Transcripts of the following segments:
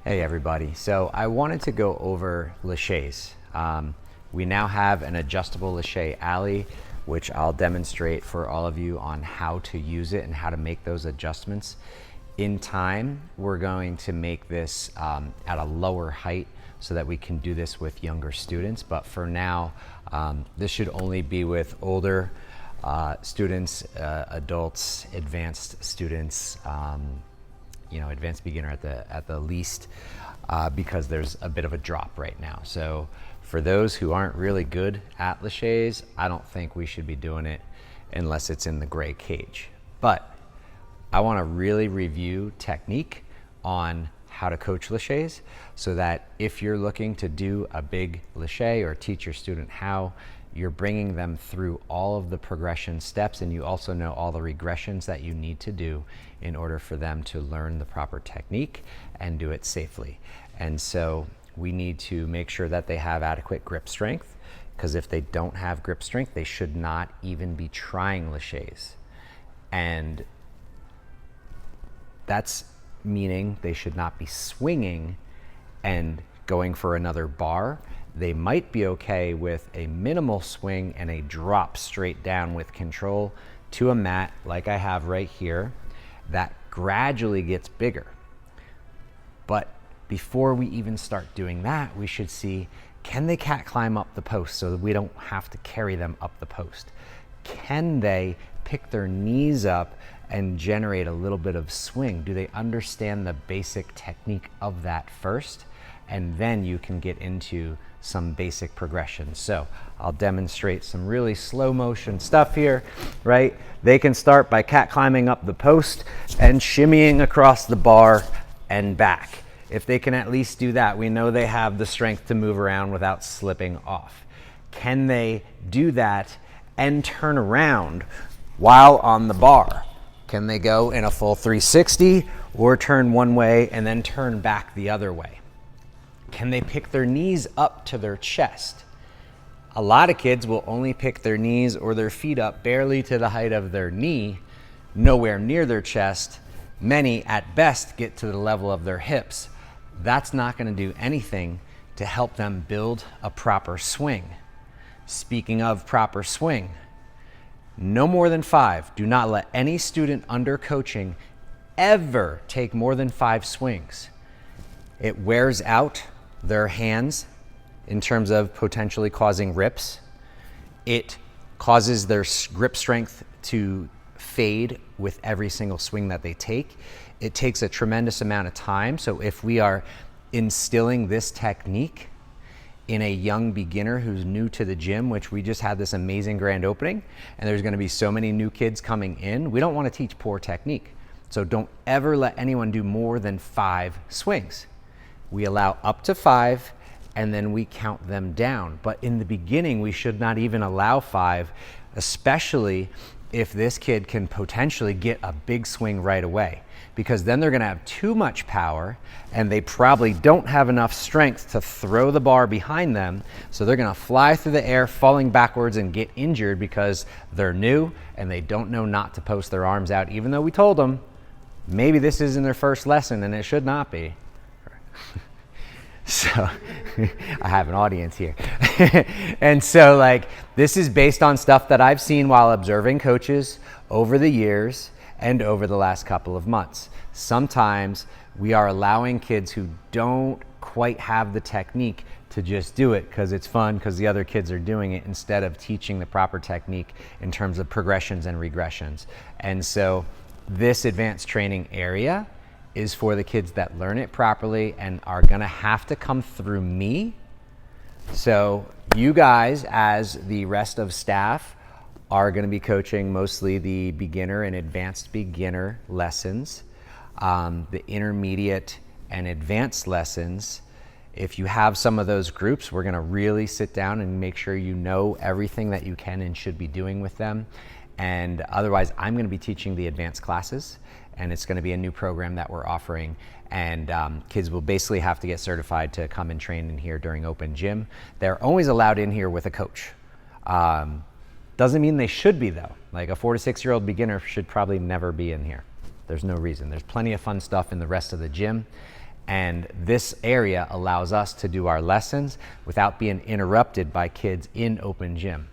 Hey everybody, so I wanted to go over Laches. We now have an adjustable Laches alley, which I'll demonstrate for all of you on how to use it and how to make those adjustments. In time, we're going to make this at a lower height so that we can do this with younger students, but for now, this should only be with older students, adults, advanced students, advanced beginner at the least, because there's a bit of a drop right now. So for those who aren't really good at Laches, I don't think we should be doing it unless it's in the gray cage. But I want to really review technique on how to coach Laches so that if you're looking to do a big Laches or teach your student how, you're bringing them through all of the progression steps, and you also know all the regressions that you need to do in order for them to learn the proper technique and do it safely. And so we need to make sure that they have adequate grip strength, because if they don't have grip strength, they should not even be trying Laches. And that's meaning they should not be swinging and going for another bar. They might be okay with a minimal swing and a drop straight down with control to a mat like I have right here that gradually gets bigger. But before we even start doing that, we should see, can they cat climb up the post so that we don't have to carry them up the post? Can they pick their knees up and generate a little bit of swing? Do they understand the basic technique of that first? And then you can get into some basic progressions. So I'll demonstrate some really slow motion stuff here, right? They can start by cat climbing up the post and shimmying across the bar and back. If they can at least do that, we know they have the strength to move around without slipping off. Can they do that and turn around while on the bar? Can they go in a full 360 or turn one way and then turn back the other way? Can they pick their knees up to their chest? A lot of kids will only pick their knees or their feet up barely to the height of their knee, nowhere near their chest. Many at best get to the level of their hips. That's not going to do anything to help them build a proper swing. Speaking of proper swing, no more than 5. Do not let any student under coaching ever take more than 5 swings. It wears out their hands in terms of potentially causing rips. It causes their grip strength to fade with every single swing that they take. It takes a tremendous amount of time. So if we are instilling this technique in a young beginner who's new to the gym, which we just had this amazing grand opening, and there's going to be so many new kids coming in, we don't want to teach poor technique. So don't ever let anyone do more than 5 swings. We allow up to 5 and then we count them down. But in the beginning, we should not even allow 5, especially if this kid can potentially get a big swing right away, because then they're gonna have too much power and they probably don't have enough strength to throw the bar behind them. So they're gonna fly through the air, falling backwards and get injured because they're new and they don't know not to post their arms out, even though we told them maybe this isn't their first lesson and it should not be. So I have an audience here. And so this is based on stuff that I've seen while observing coaches over the years and over the last couple of months. Sometimes we are allowing kids who don't quite have the technique to just do it because it's fun, because the other kids are doing it, instead of teaching the proper technique in terms of progressions and regressions. And so this advanced training area is for the kids that learn it properly and are gonna have to come through me. So you guys, as the rest of staff, are gonna be coaching mostly the beginner and advanced beginner lessons, the intermediate and advanced lessons. If you have some of those groups, we're gonna really sit down and make sure you know everything that you can and should be doing with them. And otherwise, I'm gonna be teaching the advanced classes, and it's gonna be a new program that we're offering. And kids will basically have to get certified to come and train in here during open gym. They're always allowed in here with a coach. Doesn't mean they should be though. Like a 4 to 6 year old beginner should probably never be in here. There's no reason. There's plenty of fun stuff in the rest of the gym. And this area allows us to do our lessons without being interrupted by kids in open gym.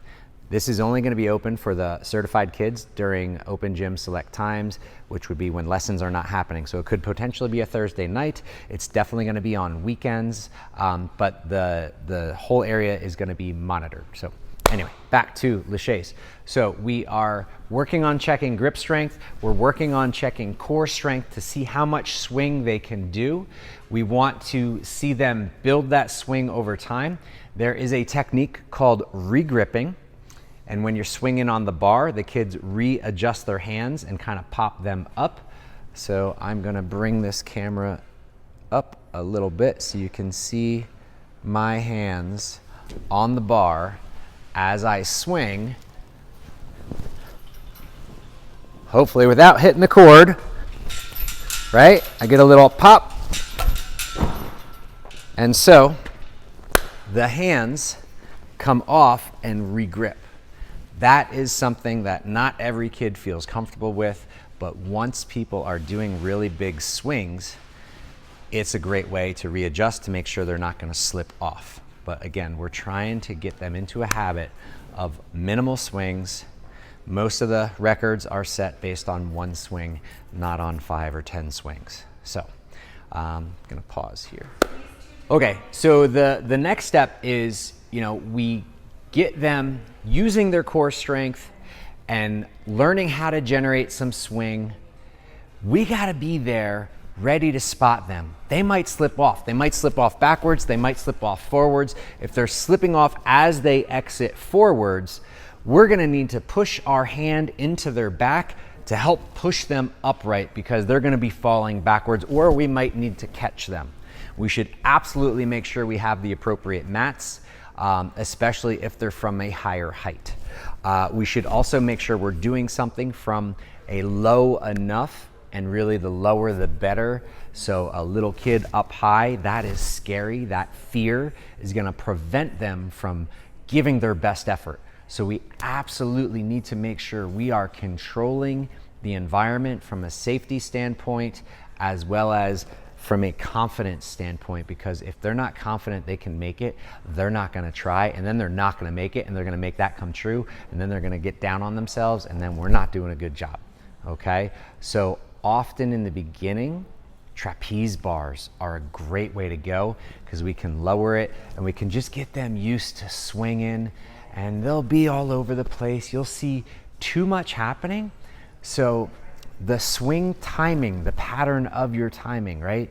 This is only going to be open for the certified kids during open gym select times, which would be when lessons are not happening. So it could potentially be a Thursday night. It's definitely going to be on weekends, but the whole area is going to be monitored. So anyway, back to Laches. So we are working on checking grip strength. We're working on checking core strength to see how much swing they can do. We want to see them build that swing over time. There is a technique called regripping. And when you're swinging on the bar, the kids readjust their hands and kind of pop them up. So I'm gonna bring this camera up a little bit so you can see my hands on the bar as I swing, hopefully without hitting the cord, right? I get a little pop. And so the hands come off and regrip. That is something that not every kid feels comfortable with, but once people are doing really big swings, it's a great way to readjust to make sure they're not going to slip off. But again, we're trying to get them into a habit of minimal swings. Most of the records are set based on one swing, not on 5 or 10 swings. So I'm going to pause here. Okay, so the next step is, we get them using their core strength and learning how to generate some swing. We got to be there ready to spot them. They might slip off. They might slip off backwards. They might slip off forwards. If they're slipping off as they exit forwards, we're going to need to push our hand into their back to help push them upright because they're going to be falling backwards, or we might need to catch them. We should absolutely make sure we have the appropriate mats, especially if they're from a higher height. We should also make sure we're doing something from a low enough, and really the lower the better. So a little kid up high, that is scary. That fear is going to prevent them from giving their best effort. So we absolutely need to make sure we are controlling the environment from a safety standpoint as well as from a confidence standpoint, because if they're not confident they can make it, they're not going to try, and then they're not going to make it, and they're going to make that come true, and then they're going to get down on themselves, and then we're not doing a good job. Okay, so often in the beginning, trapeze bars are a great way to go because we can lower it and we can just get them used to swinging, and they'll be all over the place. You'll see too much happening. So the swing timing, the pattern of your timing, right?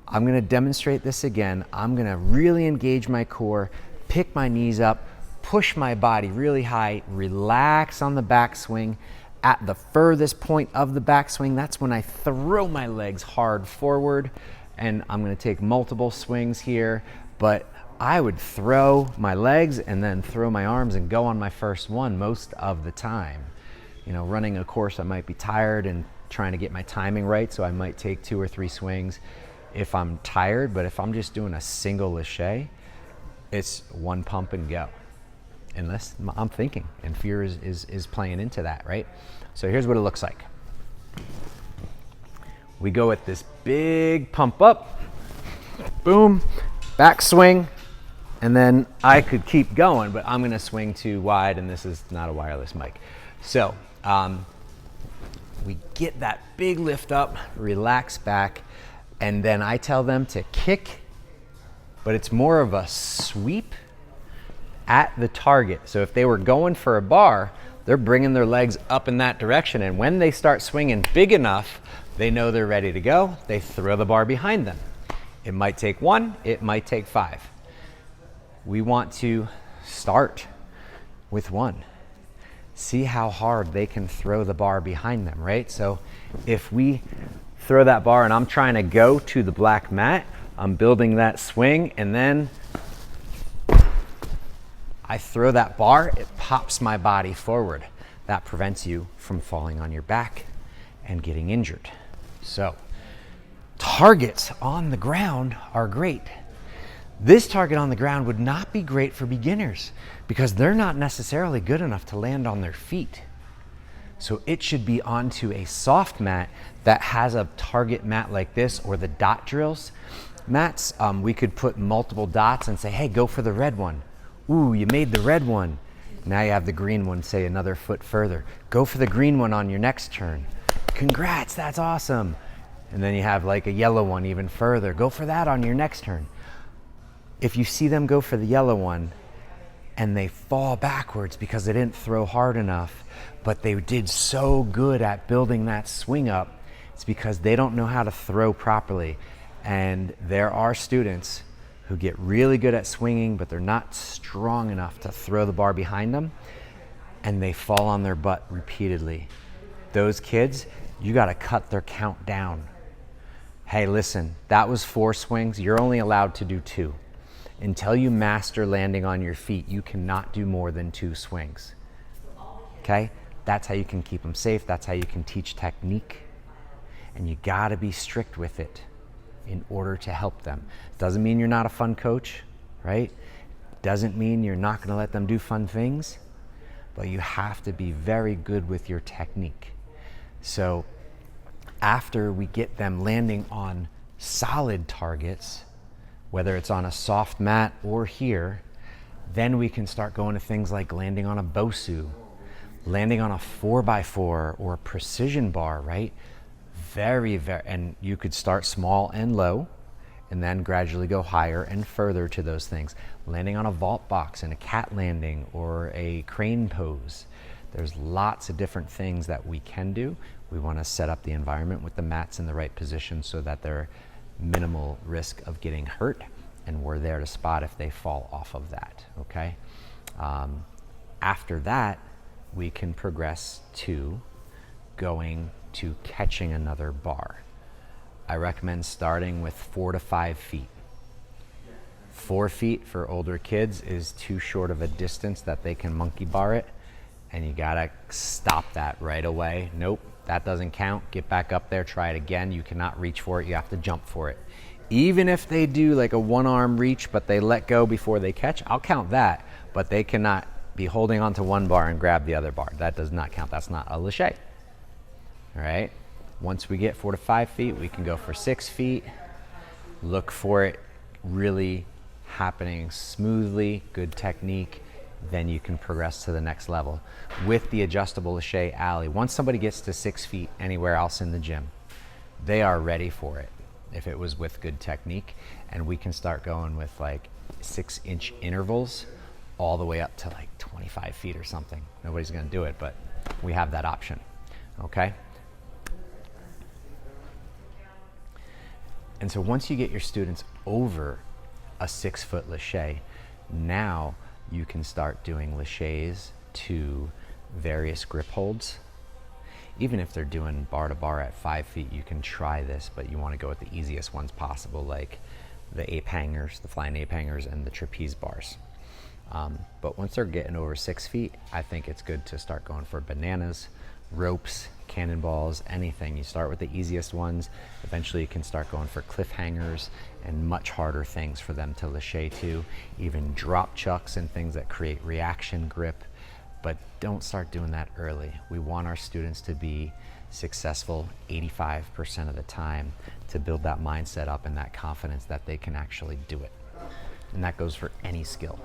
I'm going to demonstrate this again. I'm going to really engage my core, pick my knees up, push my body really high, relax on the backswing. At the furthest point of the backswing, that's when I throw my legs hard forward, and I'm going to take multiple swings here, but I would throw my legs and then throw my arms and go on my first one most of the time. Running a course, I might be tired and trying to get my timing right, so I might take 2 or 3 swings if I'm tired, but if I'm just doing a single Laches, it's one pump and go. Unless I'm thinking, and fear is playing into that, right? So here's what it looks like. We go with this big pump up, boom, back swing, and then I could keep going, but I'm gonna swing too wide, and this is not a wireless mic. So we get that big lift up, relax back, and then I tell them to kick, but it's more of a sweep at the target. So if they were going for a bar, they're bringing their legs up in that direction, and when they start swinging big enough, they know they're ready to go. They throw the bar behind them. It might take 1, it might take 5. We want to start with 1. See how hard they can throw the bar behind them, right? So if we throw that bar and I'm trying to go to the black mat, I'm building that swing, and then I throw that bar, it pops my body forward. That prevents you from falling on your back and getting injured. So targets on the ground are great. This target on the ground would not be great for beginners because they're not necessarily good enough to land on their feet. So it should be onto a soft mat that has a target mat like this, or the dot drills mats. We could put multiple dots and say, hey, go for the red one. Ooh, you made the red one. Now you have the green one, say another foot further. Go for the green one on your next turn. Congrats, that's awesome. And then you have like a yellow one even further. Go for that on your next turn. If you see them go for the yellow one and they fall backwards because they didn't throw hard enough, but they did so good at building that swing up, it's because they don't know how to throw properly. And there are students who get really good at swinging, but they're not strong enough to throw the bar behind them, and they fall on their butt repeatedly. Those kids, you got to cut their count down. Hey, listen, that was 4 swings. You're only allowed to do 2. Until you master landing on your feet, you cannot do more than 2 swings. Okay? That's how you can keep them safe. That's how you can teach technique. And you got to be strict with it in order to help them. Doesn't mean you're not a fun coach, right? Doesn't mean you're not going to let them do fun things, but you have to be very good with your technique. So after we get them landing on solid targets, whether it's on a soft mat or here, then we can start going to things like landing on a Bosu, landing on a 4x4 or a precision bar, right? Very, and you could start small and low and then gradually go higher and further to those things. Landing on a vault box in a cat landing or a crane pose. There's lots of different things that we can do. We want to set up the environment with the mats in the right position so that they're minimal risk of getting hurt, and we're there to spot if they fall off of that, okay? After that, we can progress to going to catching another bar. I recommend starting with 4 to 5 feet. 4 feet for older kids is too short of a distance that they can monkey bar it, and you gotta stop that right away. Nope, that doesn't count. Get back up there, try it again. You cannot reach for it, you have to jump for it. Even if they do like a 1-arm reach, but they let go before they catch, I'll count that, but they cannot be holding onto one bar and grab the other bar. That does not count, that's not a lache. All right, once we get 4 to 5 feet, we can go for 6 feet. Look for it really happening smoothly, good technique, then you can progress to the next level. With the adjustable lache alley, once somebody gets to 6 feet anywhere else in the gym, they are ready for it if it was with good technique, and we can start going with like 6-inch intervals all the way up to like 25 feet or something. Nobody's gonna do it, but we have that option, okay? And so once you get your students over a 6-foot lache, now you can start doing laches to various grip holds. Even if they're doing bar to bar at 5 feet, you can try this, but you want to go with the easiest ones possible, like the ape hangers, the flying ape hangers, and the trapeze bars. But once they're getting over 6 feet, I think it's good to start going for bananas, ropes, cannonballs, anything. You start with the easiest ones. Eventually you can start going for cliffhangers and much harder things for them to lache to, even drop chucks and things that create reaction grip. But don't start doing that early. We want our students to be successful 85% of the time to build that mindset up and that confidence that they can actually do it. And that goes for any skill.